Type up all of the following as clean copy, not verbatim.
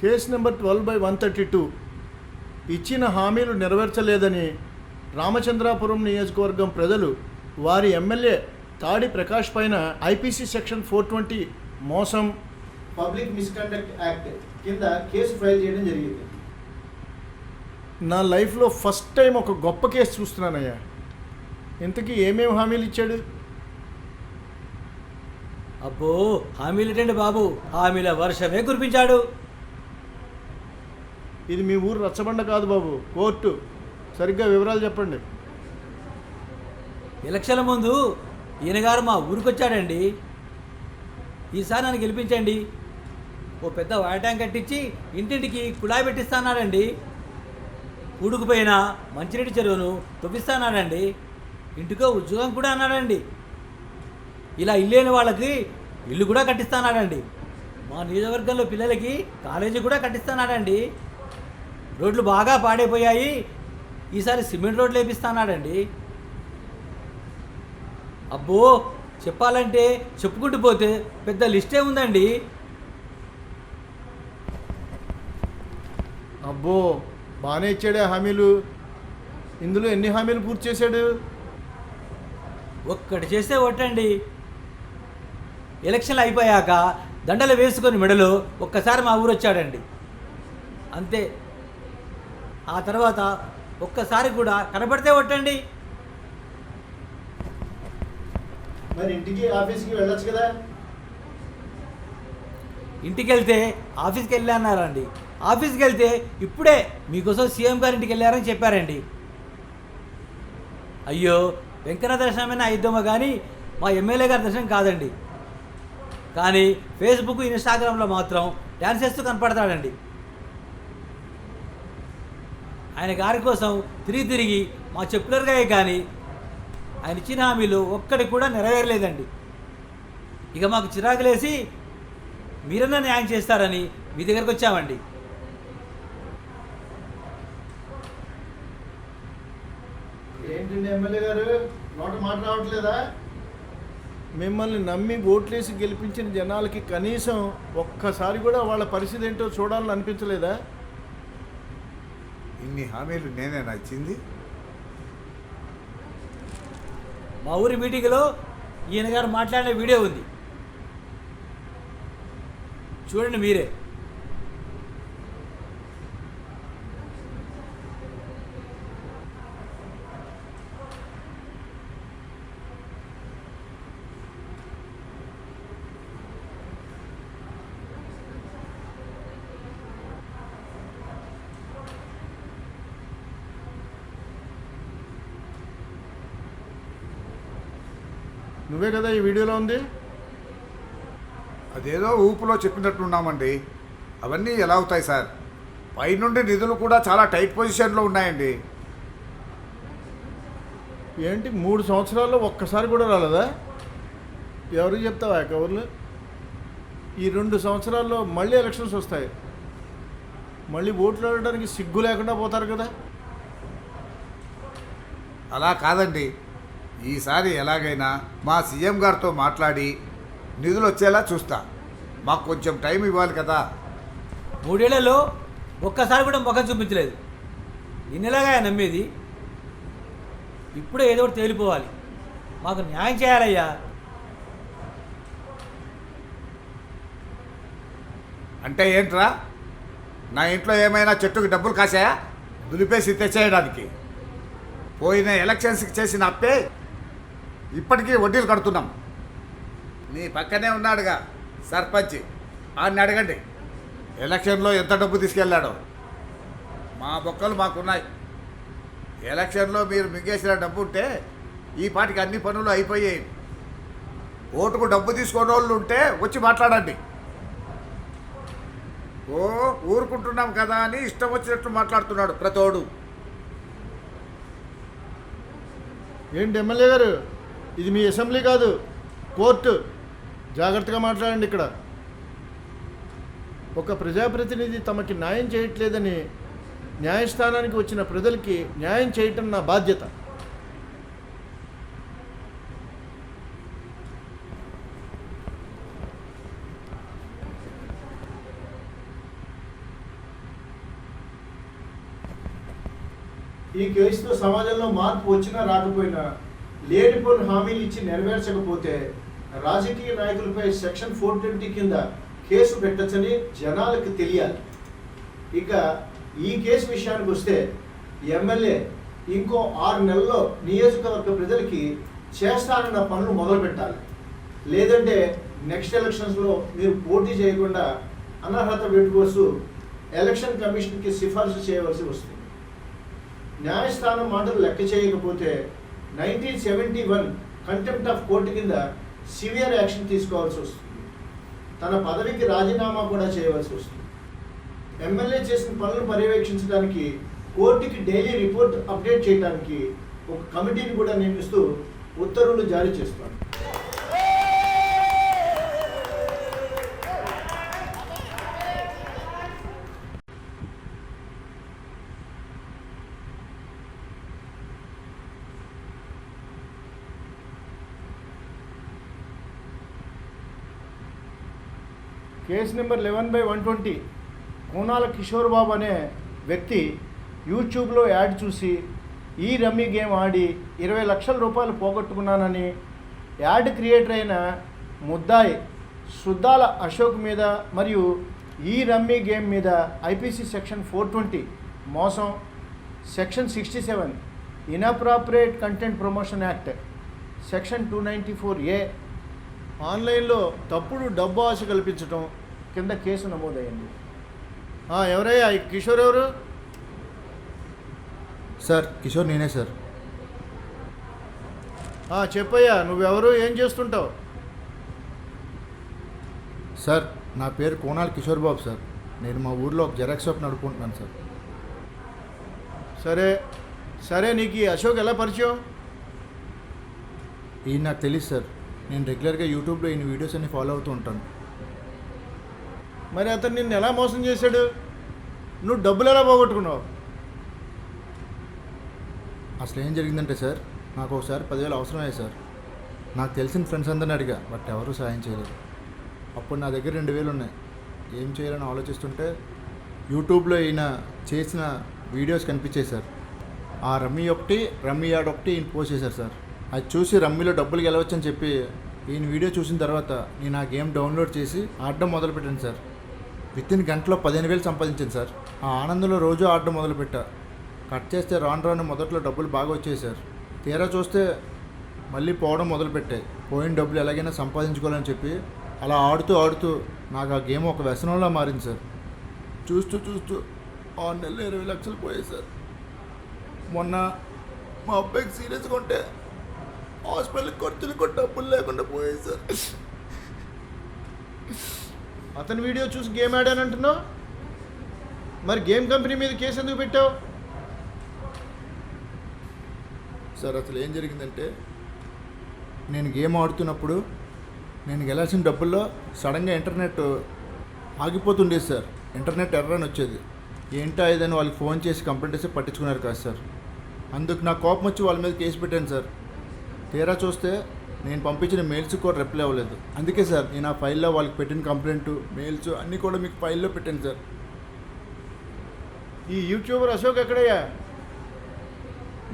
Case number 12/132 ఇచ్చిన హామీలు నెరవేర్చలేదని రామచంద్రాపురం నియోజకవర్గం ప్రజలు వారి ఎమ్మెల్యే తాడి ప్రకాష్ పైన ఐపీసీ సెక్షన్ 420 మోసం పబ్లిక్ మిస్కండక్ట్ యాక్ట్ కింద కేసు ఫైల్ చేయడం జరిగింది. నా లైఫ్లో ఫస్ట్ టైం ఒక గొప్ప కేసు చూస్తున్నానయ్యా. ఇంతకీ ఏమేమి హామీలు ఇచ్చాడు? అబ్బో, హామీలు ఏంటండి బాబు, హామీల వర్షమే కురిపించాడు. ఇది మీ ఊరు రచ్చబండ కాదు బాబు, కోర్టు. సరిగ్గా వివరాలు చెప్పండి. ఎలక్షన్ల ముందు ఈయన గారు మా ఊరికొచ్చాడండి. ఈసారి నన్ను గెలిపించండి, ఓ పెద్ద వాటర్ ట్యాంక్ కట్టించి ఇంటింటికి కుళాయి పెట్టిస్తాన్నాడండి. కూడుకుపోయిన మంచినీటి చెరువును తవ్విస్తాన్నాడండి. ఇంటికో ఉద్యోగం కూడా అన్నాడండి. ఇలా ఇల్లు లేని వాళ్ళకి ఇల్లు కూడా కట్టిస్తానాడండి. మా నియోజకవర్గంలో పిల్లలకి కాలేజీ కూడా కట్టిస్తానాడండి. రోడ్లు బాగా పాడైపోయాయి, ఈసారి సిమెంట్ రోడ్లు వేపిస్తానాడండి. అబ్బో, చెప్పాలంటే చెప్పుకుంటూ పోతే పెద్ద లిస్టే ఉందండి. అబ్బో, బాగానే ఇచ్చాడే హామీలు. ఇందులో ఎన్ని హామీలు పూర్తి చేశాడు? ఒక్కటి చేస్తే ఒట్టండి. ఎలక్షన్లు అయిపోయాక దండలు వేసుకొని మెడలో ఒక్కసారి మా ఊరు వచ్చాడండి, అంతే. ఆ తర్వాత ఒక్కసారి కూడా కనబడితే ఒట్టండి. మరి ఇంటికి ఆఫీస్కి వెళ్ళొచ్చు కదా. ఇంటికి వెళ్తే ఆఫీస్కి వెళ్ళి అన్నారండి. ఆఫీస్కి వెళ్తే ఇప్పుడే మీకోసం సీఎం గారి ఇంటికి వెళ్ళారని చెప్పారండి. అయ్యో, వెంకన్న దర్శనమైనా అయిద్దామో కానీ మా ఎమ్మెల్యే గారి దర్శనం కాదండి. కానీ ఫేస్బుక్, ఇన్స్టాగ్రామ్లో మాత్రం డ్యాన్స్ చేస్తూ కనపడతాడండి. ఆయన గారి కోసం తిరిగి మా చెప్పులరుగా కానీ ఆయన ఇచ్చిన హామీలు ఒక్కటి కూడా నెరవేరలేదండి. ఇక మాకు చిరాకులేసి మీరన్నా న్యాయం చేస్తారని మీ దగ్గరకు వచ్చామండి. ఏంటండి ఎమ్మెల్యే గారు, నోట మాట రావట్లేదా? మిమ్మల్ని నమ్మి ఓట్లేసి గెలిపించిన జనాలకి కనీసం ఒక్కసారి కూడా వాళ్ళ పరిస్థితి ఏంటో చూడాలని అనిపించలేదా? ఇన్ని హామీలు నేనేనా ఇచ్చింది? మా ఊరి మీటింగ్లో ఈయన గారు మాట్లాడిన వీడియో ఉంది, చూడండి మీరే. నువ్వే కదా ఈ వీడియోలో ఉంది. అదేదో ఊపులో చెప్పినట్టున్నామండి. అవన్నీ ఎలా అవుతాయి సార్? పైనుండి నిధులు కూడా చాలా టైట్ పొజిషన్లో ఉన్నాయండి. ఏంటి 3 సంవత్సరాల్లో ఒక్కసారి కూడా రాలేదా? ఎవరికి చెప్తావా కవర్లు? ఈ 2 సంవత్సరాల్లో మళ్ళీ ఎలక్షన్స్ వస్తాయి. మళ్ళీ ఓట్లు ఆడడానికి సిగ్గు లేకుండా పోతారు కదా. అలా కాదండి, ఈసారి ఎలాగైనా మా సీఎం గారితో మాట్లాడి నిధులు వచ్చేలా చూస్తా. మాకు కొంచెం టైం ఇవ్వాలి కదా. 3 ఏళ్లలో ఒక్కసారి కూడా ముఖం చూపించలేదు. నిన్నెలాగా నమ్మేది? ఇప్పుడే ఏదో ఒకటి తేలిపోవాలి. మాకు న్యాయం చేయాలయ్యా. అంటే ఏంట్రా, నా ఇంట్లో ఏమైనా చెట్టుకి డబ్బులు కాసాయా దులిపేసి తెచ్చేయడానికి? పోయిన ఎలక్షన్స్కి చేసిన అప్పే ఇప్పటికీ వడ్డీలు కడుతున్నాం. నీ పక్కనే ఉన్నాడుగా సర్పంచ్, ఆయన్ని అడగండి ఎలక్షన్లో ఎంత డబ్బు తీసుకెళ్ళాడో. మా బొక్కలు మాకున్నాయి. ఎలక్షన్లో మీరు మింగేసిన డబ్బు ఉంటే ఈ పాటికి అన్ని పనులు అయిపోయాయి. ఓటుకు డబ్బు తీసుకునే వాళ్ళు ఉంటే వచ్చి మాట్లాడండి. ఓ ఊరుకుంటున్నాం కదా అని ఇష్టం వచ్చినట్లు మాట్లాడుతున్నాడు ప్రతోడు. ఏంటి ఎమ్మెల్యే గారు, ఇది మీ అసెంబ్లీ కాదు, కోర్టు. జాగ్రత్తగా మాట్లాడండి. ఇక్కడ ఒక ప్రజాప్రతినిధి తమకి న్యాయం చేయట్లేదని న్యాయస్థానానికి వచ్చిన ప్రజలకి న్యాయం చేయటం నా బాధ్యత. ఈ కేసుతో సమాజంలో మార్పు వచ్చినా రాకపోయినా లేనిపోని హామీలు ఇచ్చి నెరవేర్చకపోతే రాజకీయ నాయకులపై సెక్షన్ 420 కింద కేసు పెట్టచ్చని జనాలకు తెలియాలి. ఇక ఈ కేసు విషయానికి వస్తే ఎమ్మెల్యే ఇంకో 6 నెలల్లో నియోజకవర్గ ప్రజలకి చేస్తానన్న పనులు మొదలు పెట్టాలి. లేదంటే నెక్స్ట్ ఎలక్షన్స్లో మీరు పోటీ చేయకుండా అనర్హత వేటుకోసు ఎలక్షన్ కమిషన్కి సిఫార్సు చేయవలసి వస్తుంది. న్యాయస్థానం మాటలు లెక్క చేయకపోతే 1971 కంటెంప్ట్ ఆఫ్ కోర్టు కింద సివియర్ యాక్షన్ తీసుకోవాల్సి వస్తుంది. తన పదవికి రాజీనామా కూడా చేయవలసి వస్తుంది. ఎమ్మెల్యే చేసిన పనులను పర్యవేక్షించడానికి కోర్టుకి డైలీ రిపోర్ట్ అప్డేట్ చేయడానికి ఒక కమిటీని కూడా నియమిస్తూ ఉత్తర్వులు జారీ చేస్తాను. కేసు నెంబర్ 11/120 కోనాల కిషోర్ బాబు అనే వ్యక్తి యూట్యూబ్లో యాడ్ చూసి ఈ రమ్మీ గేమ్ ఆడి 20 లక్షల రూపాయలు పోగొట్టుకున్నానని యాడ్ క్రియేటర్ అయిన ముద్దాయి సుద్దాల అశోక్ మీద మరియు ఈ రమ్మీ గేమ్ మీద ఐపీసీ సెక్షన్ 420 మోసం, section 67 inappropriate content promotion act, section 294A ఆన్లైన్లో తప్పుడు డబ్బు ఆశ కల్పించడం కింద కేసు నమోదైంది. ఎవరయ్యా ఈ కిషోర్ ఎవరు? సార్ కిషోర్ నేనే సార్. చెప్పయ్యా, నువ్వెవరు, ఏం చేస్తుంటావు? సార్ నా పేరు కోనాల్ కిషోర్ బాబు సార్. నేను మా ఊర్లో ఒక జెరాక్స్ షాప్ నడుపుకుంటున్నాను సార్. సరే సరే, నీకు ఈ అశోక్ ఎలా పరిచయం? ఈయన నాకు తెలియదు సార్. నేను రెగ్యులర్గా యూట్యూబ్లో ఈయన వీడియోస్ అన్ని ఫాలో అవుతూ ఉంటాను. మరి అతను నిన్ను ఎలా మోసం చేశాడు? నువ్వు డబ్బులు ఎలా పోగొట్టుకున్నావు? అసలు ఏం జరిగిందంటే సార్, నాకు ఒకసారి 10,000 అవసరమయ్యాయి సార్. నాకు తెలిసిన ఫ్రెండ్స్ అందరిని అడిగా, బట్ ఎవరూ సాయం చేయలేదు. అప్పుడు నా దగ్గర 2,000 ఉన్నాయి. ఏం చేయాలని ఆలోచిస్తుంటే యూట్యూబ్లో ఈయన చేసిన వీడియోస్ కనిపించాయి సార్. ఆ రమ్మీ ఒకటి, రమ్మీ యాడ్ ఒకటి ఈయన పోస్ట్ చేశారు సార్. అది చూసి రమ్మీలో డబ్బులు గెలవచ్చని చెప్పి ఈయన వీడియో చూసిన తర్వాత నేను ఆ గేమ్ డౌన్లోడ్ చేసి ఆడడం మొదలుపెట్టాను సార్. వితిన్ గంటలో 15,000 సంపాదించాను సార్. ఆ ఆనందంలో రోజు ఆడడం మొదలుపెట్టా. కట్ చేస్తే రాను మొదట్లో డబ్బులు బాగా వచ్చాయి సార్. తీరా చూస్తే మళ్ళీ పోవడం మొదలుపెట్టాయి. పోయిన డబ్బులు ఎలాగైనా సంపాదించుకోవాలని చెప్పి అలా ఆడుతూ నాకు ఆ గేమ్ ఒక వ్యసనంలా మారింది సార్. చూస్తూ 6 నెలలు 20 లక్షలు పోయాయి సార్. మొన్న మా అబ్బాయికి సీరియస్గా ఉంటే హాస్పిటల్ ఖర్చులు కూడా డబ్బులు లేకుండా పోయాయి సార్. అతని వీడియో చూసి గేమ్ ఆడానంటున్నావు, మరి గేమ్ కంపెనీ మీద కేసు ఎందుకు పెట్టావు? సార్ అసలు ఏం జరిగిందంటే, నేను గేమ్ ఆడుతున్నప్పుడు నేను గెలాల్సిన డబ్బుల్లో సడన్గా ఇంటర్నెట్ ఆగిపోతుండేది సార్. ఇంటర్నెట్ ఎర్రర్ అని వచ్చేది. ఏంటో ఇదని వాళ్ళకి ఫోన్ చేసి కంప్లైంట్ చేసి పట్టించుకున్నారు కాదు సార్. అందుకు నా కోపం వచ్చి వాళ్ళ మీద కేసు పెట్టాను సార్. తీరా చూస్తే నేను పంపించిన మెయిల్స్ కూడా రిప్లై అవ్వలేదు. అందుకే సార్ నేను ఆ ఫైల్లో వాళ్ళకి పెట్టిన కంప్లైంట్, మెయిల్స్ అన్నీ కూడా మీకు ఫైల్లో పెట్టాను సార్. ఈ యూట్యూబర్ అశోక్ ఎక్కడయ్యా?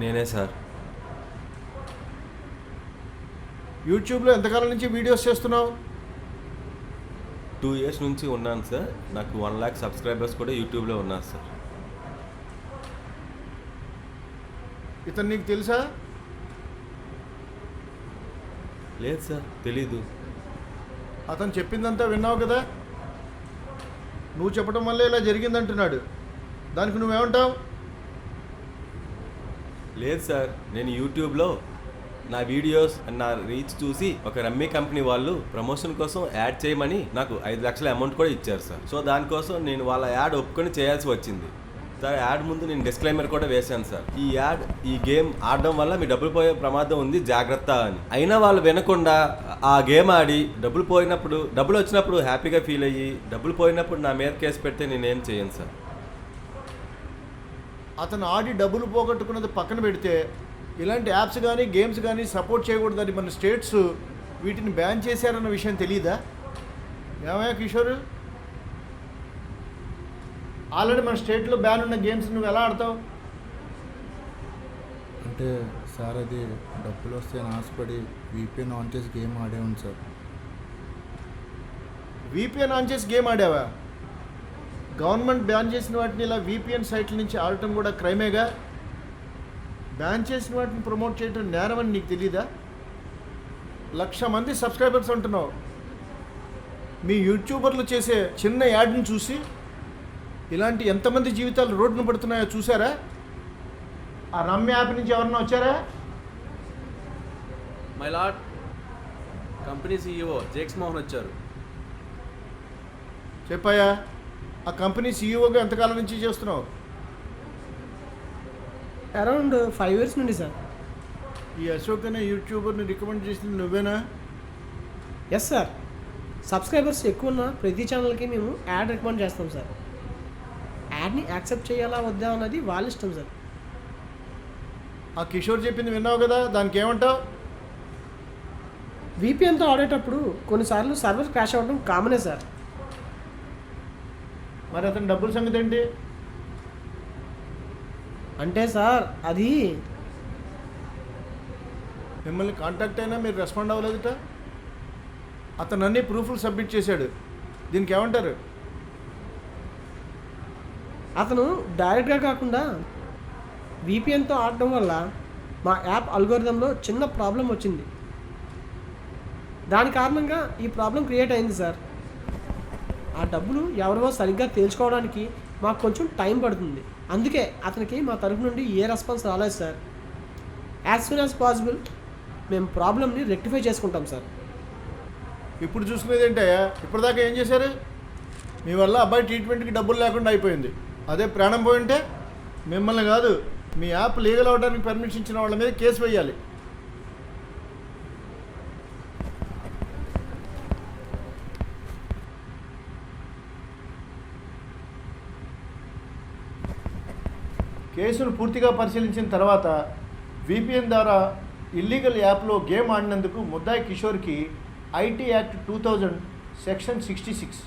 నేనే సార్. యూట్యూబ్లో ఎంతకాలం నుంచి వీడియోస్ చేస్తున్నావు? 2 years నుంచి ఉన్నాను సార్. నాకు 1 lakh సబ్స్క్రైబర్స్ కూడా యూట్యూబ్లో ఉన్నారు సార్. ఇతను నీకు తెలుసా? లేదు సార్, తెలీదు. అతను చెప్పిందంతా విన్నావు కదా? నువ్వు చెప్పడం వల్లే ఇలా జరిగిందంటున్నాడు. దానికి నువ్వేమంటావు? లేదు సార్, నేను యూట్యూబ్లో నా వీడియోస్ నా రీచ్ చూసి ఒక రమ్మీ కంపెనీ వాళ్ళు ప్రమోషన్ కోసం యాడ్ చేయమని నాకు 5 లక్షల అమౌంట్ కూడా ఇచ్చారు సార్. సో దానికోసం నేను వాళ్ళ యాడ్ ఒప్పుకొని చేయాల్సి వచ్చింది సార్. యాడ్ ముందు నేను డిస్క్లైమర్ కూడా వేశాను సార్, ఈ గేమ్ ఆడడం వల్ల మీ డబ్బులు పోయే ప్రమాదం ఉంది, జాగ్రత్త అని. అయినా వాళ్ళు వినకుండా ఆ గేమ్ ఆడి డబ్బులు పోయినప్పుడు, డబ్బులు వచ్చినప్పుడు హ్యాపీగా ఫీల్ అయ్యి, డబ్బులు పోయినప్పుడు నా మీద కేసు పెడితే నేనేం చేయను సార్. అతను ఆడి డబ్బులు పోగొట్టుకున్నది పక్కన పెడితే ఇలాంటి యాప్స్ కానీ గేమ్స్ కానీ సపోర్ట్ చేయకూడదని మన స్టేట్స్ వీటిని బ్యాన్ చేశారన్న విషయం తెలీదా? ఏమయ్యా కిషోర్, ఆల్రెడీ మన స్టేట్లో బ్యాన్ ఉన్న గేమ్స్ నువ్వు ఎలా ఆడతావు? అంటే సార్ అది డబ్బులు వస్తే ఆశపడి వీపీఎన్ ఆన్ చేసి గేమ్ ఆడేవాను సార్. వీపీఎన్ ఆన్ చేసి గేమ్ ఆడావా? గవర్నమెంట్ బ్యాన్ చేసిన వాటిని ఇలా వీపీఎన్ సైట్ల నుంచి ఆడటం కూడా క్రైమేగా. బ్యాన్ చేసిన వాటిని ప్రమోట్ చేయడం నేరం అని నీకు తెలీదా? 1,00,000 మంది సబ్స్క్రైబర్స్ ఉంటున్నావు. మీ యూట్యూబర్లు చేసే చిన్న యాడ్ని చూసి ఇలాంటి ఎంతమంది జీవితాలు రోడ్డున పడుతున్నాయో చూసారా? ఆ రమ్య యాప్ నుంచి ఎవరన్నా వచ్చారా? My lord, company CEO Jakes Mohan వచ్చారు. చెప్పాయా, ఆ కంపెనీ సీఈఓగా ఎంతకాలం నుంచి చేస్తున్నావు? అరౌండ్ 5 years నుండి సార్. ఈ అశోక్ అనే యూట్యూబర్ని రికమెండ్ చేసింది నువ్వేనా? Yes sir. సబ్స్క్రైబర్స్ ఎక్కువ ఉన్న ప్రతి ఛానల్కి మేము యాడ్ రికమెండ్ చేస్తాం సార్. యాడ్ని యాక్సెప్ట్ చేయాలా వద్దా అన్నది వాళ్ళ ఇష్టం సార్. ఆ కిషోర్ చెప్పింది విన్నావు కదా, దానికి ఏమంటావు? వీపీఎన్తో ఆడేటప్పుడు కొన్నిసార్లు సర్వర్ క్రాష్ అవ్వడం కామనే సార్. మరి అతని డబ్బుల సంగతి ఏంటి? అంటే సార్ అది మిమ్మల్ని కాంటాక్ట్ అయినా మీరు రెస్పాండ్ అవ్వలేదుట. అతను అన్ని ప్రూఫ్లు సబ్మిట్ చేశాడు. దీనికి ఏమంటారు? అతను డైరెక్ట్గా కాకుండా వీపీఎన్తో ఆడటం వల్ల మా యాప్ అల్గోరిథంలో చిన్న ప్రాబ్లం వచ్చింది. దాని కారణంగా ఈ ప్రాబ్లం క్రియేట్ అయింది సార్. ఆ డబ్బులు ఎవరివో సరిగ్గా తేల్చుకోవడానికి మాకు కొంచెం టైం పడుతుంది. అందుకే అతనికి మా తరఫు నుండి ఏ రెస్పాన్స్ రాలేదు sir. As soon as possible మేము ప్రాబ్లమ్ని రెక్టిఫై చేసుకుంటాం సార్. ఇప్పుడు చూసుకునేది ఏంటయ్యా? ఇప్పటిదాకా ఏం చేశారు? మీ వల్ల అబ్బాయి ట్రీట్మెంట్కి డబ్బులు లేకుండా అయిపోయింది. అదే ప్రాణం పోయింటే మిమ్మల్ని కాదు, మీ యాప్ లీగల్ అవడానికి పర్మిషన్ ఇచ్చిన వాళ్ళ మీద కేసు వేయాలి. కేసును పూర్తిగా పరిశీలించిన తర్వాత వీపీఎన్ ద్వారా ఇల్లీగల్ యాప్లో గేమ్ ఆడినందుకు ముద్దాయి కిషోర్కి IT act 2000 section 66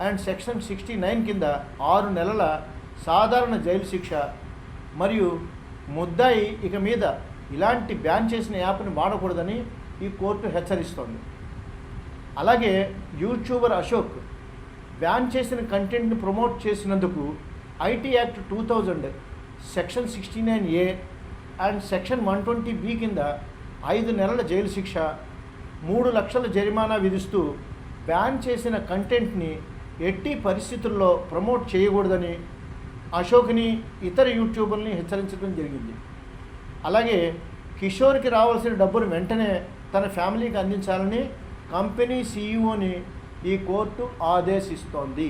and section 69 కింద 6 నెలల సాధారణ జైలు శిక్ష మరియు ముద్దాయి ఇక మీద ఇలాంటి బ్యాన్ చేసిన యాప్ని వాడకూడదని ఈ కోర్టు హెచ్చరిస్తోంది. అలాగే యూట్యూబర్ అశోక్ బ్యాన్ చేసిన కంటెంట్ని ప్రమోట్ చేసినందుకు IT act 2000 section 69A and section 120B కింద 5 నెలల జైలు శిక్ష, 3 లక్షల జరిమానా విధిస్తూ బ్యాన్ చేసిన కంటెంట్ని ఎట్టి పరిస్థితుల్లో ప్రమోట్ చేయకూడదని అశోక్ని ఇతర యూట్యూబర్ని హెచ్చరించడం జరిగింది. అలాగే కిషోర్కి రావాల్సిన డబ్బును వెంటనే తన ఫ్యామిలీకి అందించాలని కంపెనీ సీఈఓని ఈ కోర్టు ఆదేశిస్తోంది.